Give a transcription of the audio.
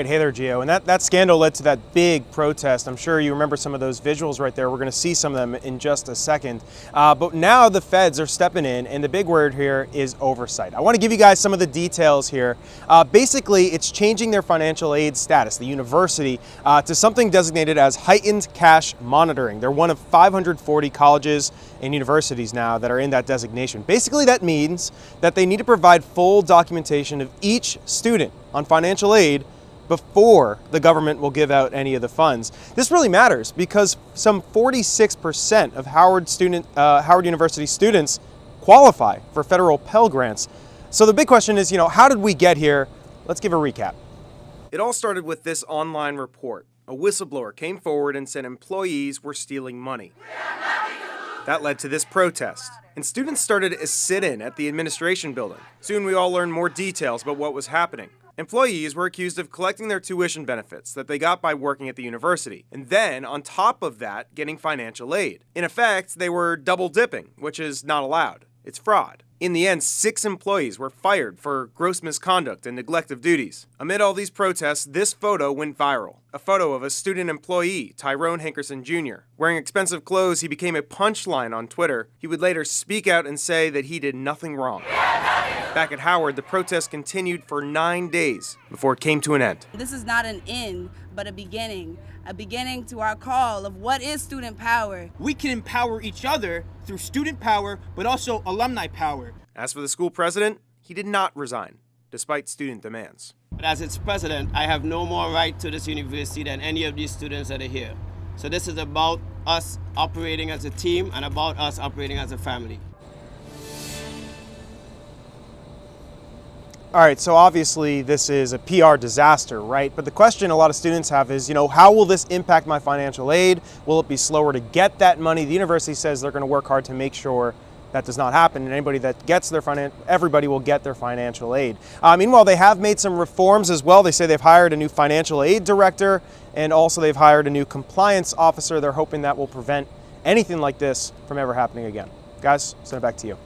Hey there, Gio. And that scandal led to that big protest. I'm sure you remember some of those visuals right there. We're going to see some of them in just a second. But now the feds are stepping in, and the big word here is oversight. I want to give you guys some of the details here. Basically, it's changing their financial aid status, the university, to something designated as heightened cash monitoring. They're one of 540 colleges and universities now that are in that designation. Basically, that means that they need to provide full documentation of each student on financial aid before the government will give out any of the funds. This really matters because some 46% of Howard University students qualify for federal Pell Grants. So the big question is, how did we get here? Let's give a recap. It all started with this online report. A whistleblower came forward and said employees were stealing money. That led to this protest, and students started a sit-in at the administration building. Soon we all learned more details about what was happening. Employees were accused of collecting their tuition benefits that they got by working at the university, and then, on top of that, getting financial aid. In effect, they were double dipping, which is not allowed. It's fraud. In the end, 6 employees were fired for gross misconduct and neglect of duties. Amid all these protests, this photo went viral. A photo of a student employee, Tyrone Hankerson Jr. Wearing expensive clothes, he became a punchline on Twitter. He would later speak out and say that he did nothing wrong. Back at Howard, the protest continued for 9 days before it came to an end. This is not an end, but a beginning to our call of what is student power. We can empower each other through student power, but also alumni power. As for the school president, he did not resign, despite student demands. But as its president, I have no more right to this university than any of these students that are here. So this is about us operating as a team and about us operating as a family. All right, so obviously this is a PR disaster, right? But the question a lot of students have is, how will this impact my financial aid? Will it be slower to get that money? The university says they're going to work hard to make sure that does not happen, and anybody that gets everybody will get their financial aid. Meanwhile, they have made some reforms as well. They say they've hired a new financial aid director, and also they've hired a new compliance officer. They're hoping that will prevent anything like this from ever happening again. Guys, send it back to you.